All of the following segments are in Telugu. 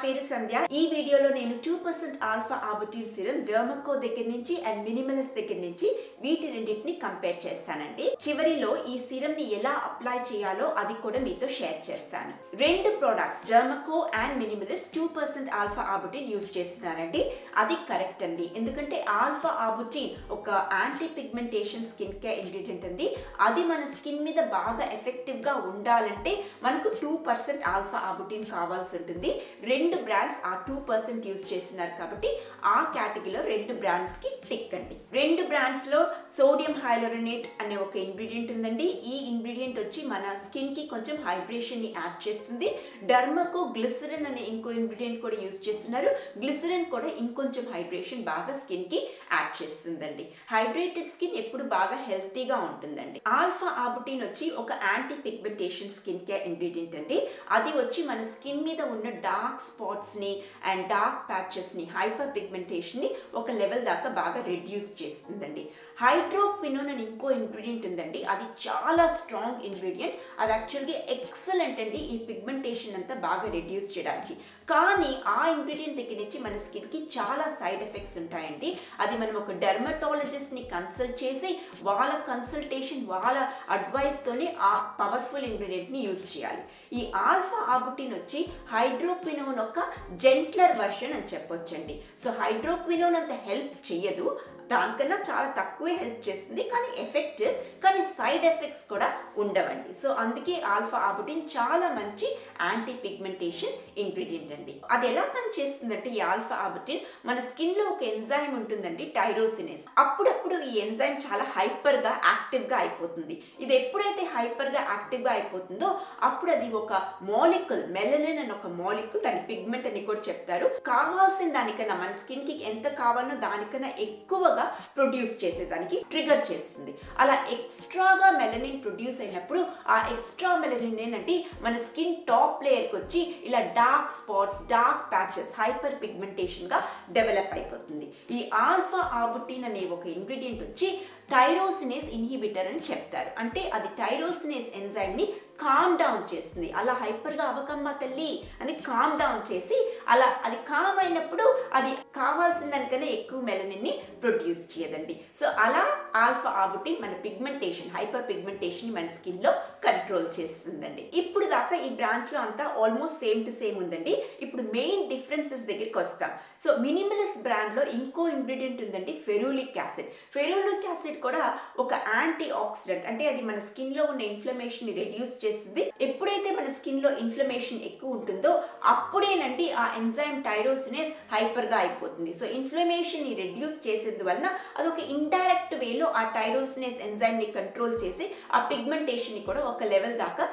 పేరు సంధ్య. ఈ వీడియోలో నేను 2% ఆల్ఫా ఆబుటిన్ సిరం డర్మకో దగ్గర నుంచి అండ్ మినిమలిస్ట్ దగ్గర నుంచి వీటి రెండింటిని కంపేర్ చేస్తానండి. చివరిలో ఈ సిరం ని ఎలా అప్లై చేయాలో అది కూడా మీతో షేర్ చేస్తాను. రెండు products Dermaco and Minimalist 2% alpha arbutin use చేస్తున్నారండి. అది కరెక్ట్ అండి, ఎందుకంటే ఆల్ఫా ఆబుటిన్ ఒక anti pigmentation skin care ingredient అండి. అది మన స్కిన్ మీద బాగా ఎఫెక్టివ్ గా ఉండాలంటే మనకు 2% ఆల్ఫా ఆబుటిన్ కావాల్సి ఉంటుంది. రెండు బ్రాండ్స్ ఆ 2% యూస్ చేస్తున్నారు కాబట్టి ఆ కేటగిరీలో రెండు బ్రాండ్స్ కి టిక్ అండి. రెండు బ్రాండ్స్ లో సోడియం హైలోరోనేట్ అనే ఒక ఇంగ్రీడియంట్ ఉందండి. ఈ ఇంగ్రీడియంట్ వచ్చి మన స్కిన్ కి కొంచెం హైడ్రేషన్ ని యాడ్ చేస్తుంది. డర్మకో గ్లిసరిన్ అనే ఇంకో ఇంగ్రీడియంట్ కూడా యూస్ చేస్తున్నారు. గ్లిసరిన్ కూడా ఇంకొంచెం హైడ్రేషన్ బాగా స్కిన్ కి యాడ్ చేస్తుందండి. హైడ్రేటెడ్ స్కిన్ ఎప్పుడు బాగా హెల్తీగా ఉంటుందండి. ఆల్ఫా ఆబుటిన్ వచ్చి ఒక anti pigmentation skin care ingredient అండి. అది వచ్చి మన స్కిన్ మీద ఉన్న డార్క్ స్పాట్స్ ని అండ్ డార్క్ ప్యాచెస్ ని హైపర్ పిగ్మెంటేషన్ ని ఒక లెవెల్ దాకా బాగా రిడ్యూస్ చేస్తుందండి. హైడ్రోక్వినోన్ అని ఇంకో ఇంగ్రీడియంట్ ఉందండి. అది చాలా స్ట్రాంగ్ ఇంగ్రీడియంట్. అది యాక్చువల్గా ఎక్సలెంట్ అండి ఈ పిగ్మెంటేషన్ అంతా బాగా రిడ్యూస్ చేయడానికి. కానీ ఆ ఇంగ్రీడియంట్ దగ్గర నుంచి మన స్కిన్ కి చాలా సైడ్ ఎఫెక్ట్స్ ఉంటాయండి. అది మనం ఒక డెర్మటాలజిస్ట్ ని కన్సల్ట్ చేసి వాళ్ళ కన్సల్టేషన్ వాళ్ళ అడ్వైస్ తోనే ఆ పవర్ఫుల్ ఇంగ్రీడియంట్ ని యూజ్ చేయాలి. ఈ ఆల్ఫా ఆబుటిన్ వచ్చి హైడ్రోక్వినోన్ ఒక జెంట్లర్ వర్షన్ అని చెప్పొచ్చండి. సో హైడ్రోక్వినోన్ అంత హెల్ప్ చేయదు, దానికన్నా చాలా తక్కువే హెల్ప్ చేస్తుంది, కానీ ఎఫెక్టివ్, కానీ సైడ్ ఎఫెక్ట్స్ కూడా ఉండవండి. సో అందుకే ఆల్ఫా ఆబుటిన్ చాలా మంచి యాంటీ పిగ్మెంటేషన్ ఇంగ్రీడియంట్ అండి. అది ఎలా పని చేస్తుందంటే ఈ ఆల్ఫా ఆబుటిన్ మన స్కిన్ లో ఒక ఎంజైమ్ ఉంటుందండి, టైరోసినేస్. అప్పుడప్పుడు ఈ ఎంజైమ్ చాలా హైపర్ గా యాక్టివ్ గా అయిపోతుంది. ఇది ఎప్పుడైతే హైపర్ గా యాక్టివ్ గా అయిపోతుందో అప్పుడు అది ఒక మాలిక్యూల్, మెలనిన్ అని ఒక మాలిక్యూల్, దాని పిగ్మెంట్ అని కూడా చెప్తారు, కావాల్సిన దానికన్నా మన స్కిన్ కి ఎంత కావాలనో దానికన్నా ఎక్కువగా ప్రొడ్యూస్ చేసేదానికి ట్రిగర్ చేస్తుంది. అలా ఎక్స్ట్రాగా మెలనిన్ ప్రొడ్యూస్ అయినప్పుడు ఆ ఎక్స్ట్రా మెలనిన్ ఏంటంటే మన స్కిన్ టాప్ లేయర్కి వచ్చి ఇలా dark spots, dark patches, hyper pigmentation గా డెవలప్ అయిపోతుంది. ఈ ఆల్ఫా ఆబుటిన్ అనే ఒక ఇంగ్రీడియంట్ వచ్చి టైరోసినేస్ ఇన్హిబిటర్ అని చెప్తారు. అంటే అది టైరోసినేస్ ఎంజైమ్ ని కామ్ డౌన్ చేస్తుంది. అలా హైపర్గా అవ్వకమ్మా తల్లి అని కామ్ డౌన్ చేసి అలా అది కామ్ అయినప్పుడు అది కావాల్సిన దానికన్నా ఎక్కువ మెలనిన్ ని ప్రొడ్యూస్ చేయదండి. సో అలా ఆల్ఫా ఆబుటిన్ మన పిగ్మెంటేషన్, హైపర్ పిగ్మెంటేషన్ మన స్కిన్ లో కంట్రోల్ చేస్తుందండి. ఇప్పుడు దాకా ఈ బ్రాండ్స్ లో అంతా ఆల్మోస్ట్ సేమ్ టు సేమ్ ఉందండి. ఇప్పుడు మెయిన్ డిఫరెన్సెస్ దగ్గరికి వస్తాం. సో మినిమలిస్ట్ బ్రాండ్ లో ఇంకో ఇంగ్రీడియంట్ ఉందండి, ఫెరూలిక్ యాసిడ్. ఫెరూలిక్ యాసిడ్ కూడా ఒక యాంటీ ఆక్సిడెంట్, అంటే అది మన స్కిన్ లో ఉన్న ఇన్ఫ్లమేషన్ ని రెడ్యూస్ చేస్తుంది. ఎప్పుడైతే మన స్కిన్ లో ఇన్ఫ్లమేషన్ ఎక్కువ ఉంటుందో అప్పుడేనండి ఆ ఎంజైమ్ టైరోసినేస్ హైపర్ గా అయిపోతుంది. సో ఇన్ఫ్లమేషన్ ని రెడ్యూస్ చేసేది వలన అదొక ఇండైరెక్ట్ వేలో ఆ టైరోసినేస్ ఎంజైమ్ ని కంట్రోల్ చేసి ఆ పిగ్మెంటేషన్ ని కూడా ఒక లెవెల్ దాకా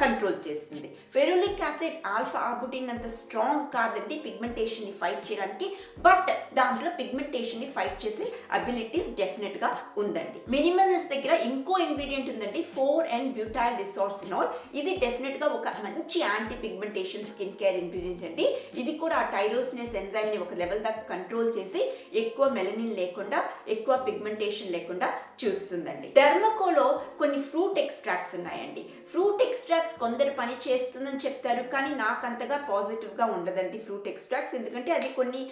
కంట్రోల్ చేస్తుంది. ఫెరూలిక్ యాసిడ్ ఆల్ఫా ఆబుటిన్ అంత స్ట్రాంగ్ కాదండి పిగ్మెంటేషన్ ని ఫైట్ చేయడానికి, బట్ దాంట్లో పిగ్మెంటేషన్ ని ఫైట్ చేసే అబిలిటీస్ డెఫినెట్ గా ఉందండి. మినిమలిస్ట్ దగ్గర ఇంకో ఇంగ్రీడియంట్ ఉందండి, 4N-బ్యూటైల్ డిసార్సినోల్. ఇది డెఫినెట్ గా ఒక మంచి anti pigmentation skin care ingredient అండి. ఇది కూడా ఆ టైరోసినేస్ ఎంజైమ్ ని ఒక లెవెల్ దాకా కంట్రోల్ చేసి ఎక్కువ మెలనిన్ లేకుండా, ఎక్కువ పిగ్మెంటేషన్ లేకుండా చూస్తుందండి. డెర్మకోలో కొన్ని ఫ్రూట్ ఎక్స్ట్రాక్ట్స్ ఉన్నాయండి. ఫ్రూట్ ఎక్స్ట్రాక్ట్స్ కొందరు పని చేస్తుందని చెప్తారు, కానీ నాకు అంతగా పాజిటివ్ గా ఉండదండి ఫ్రూట్ ఎక్స్ట్రాక్ట్స్, ఎందుకంటే అది కొన్ని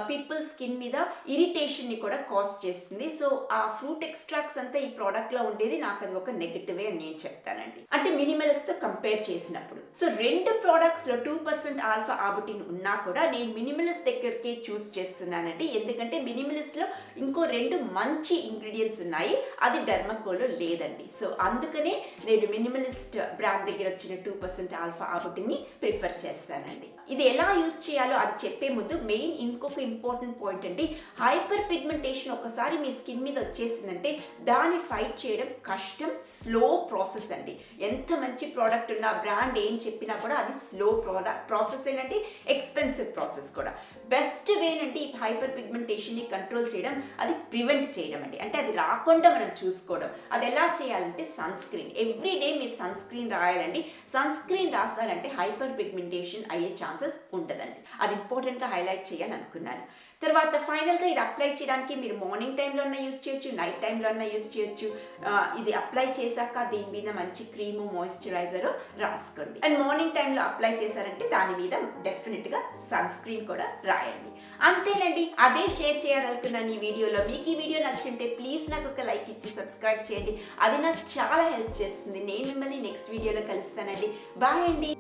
పీపుల్ స్కిన్ మీద ఇరిటేషన్ ని కూడా కాజ్ చేస్తుంది. సో ఆ ఫ్రూట్ ఎక్స్ట్రాక్ట్స్ అంతా ఈ ప్రోడక్ట్ లో ఉండేది నాకు అది ఒక నెగటివే అని నేను చెప్తానండి, అంటే మినిమలిస్ట్ తో కంపేర్ చేసినప్పుడు. సో రెండు ప్రోడక్ట్స్ లో 2% ఆల్ఫా ఆబుటిన్ ఉన్నా కూడా నేను మినిమలిస్ట్ దగ్గరికి చూస్ చేస్తున్నానండి, ఎందుకంటే మినిమలిస్ట్ లో ఇంకో రెండు మంచి ఇంగ్రీడియంట్స్ ఉన్నాయి, అది డెర్మకోలో లేదండి. సో అందుకనే నేను మినిమలిస్ట్ బ్రాండ్ దగ్గర వచ్చిన 2% ఆల్ఫా ఆబుటిన్ ని ప్రిఫర్ చేస్తానండి. ఇది ఎలా యూజ్ చేయాలో అది చెప్పే ముందు మెయిన్ ఇంకొక ఇంపార్టెంట్ పాయింట్ అండి, హైపర్ పిగ్మెంటేషన్ ఒకసారి మీ స్కిన్ మీద వచ్చేసిందంటే దాన్ని ఫైట్ చేయడం కష్టం, స్లో ప్రాసెస్ అండి. ఎంత మంచి ప్రోడక్ట్ ఉన్నా, బ్రాండ్ ఏం చెప్పినా కూడా అది స్లో ప్రాసెస్ ఏంటంటే ఎక్స్పెన్సివ్ ప్రాసెస్ కూడా. బెస్ట్ వేనండి ఈ హైపర్ పిగ్మెంటేషన్ ని కంట్రోల్ చేయడం, అది ప్రివెంట్ చేయడం అండి, అంటే అది రాకుండా మనం చూసుకోవడం. అది ఎలా చేయాలంటే సన్ స్క్రీన్, ఎవ్రీ డే మీరు సన్ స్క్రీన్ రాయాలండి. సన్ స్క్రీన్ రాసారంటే హైపర్ పిగ్మెంటేషన్ అయ్యే ఛాన్సెస్ ఉండదండి. అది ఇంపార్టెంట్ గా హైలైట్ చేయాలనుకున్నాను. తర్వాత ఫైనల్గా ఇది అప్లై చేయడానికి మీరు మార్నింగ్ టైంలో అన్నా యూస్ చేయొచ్చు, నైట్ టైంలో అన్నా యూస్ చేయొచ్చు. ఇది అప్లై చేశాక దీని మీద మంచి క్రీము మాయిశ్చరైజర్ రాసుకోండి. అండ్ మార్నింగ్ టైంలో అప్లై చేశారంటే దాని మీద డెఫినెట్గా సన్ స్క్రీన్ కూడా రాయండి. అంతేనండి, అదే షేర్ చేయాలనుకున్నాను ఈ వీడియోలో. మీకు ఈ వీడియో నచ్చింటే ప్లీజ్ నాకు ఒక లైక్ ఇచ్చి సబ్స్క్రైబ్ చేయండి. అది నాకు చాలా హెల్ప్ చేస్తుంది. నేను మిమ్మల్ని నెక్స్ట్ వీడియోలో కలుస్తానండి. బాయ్ అండి.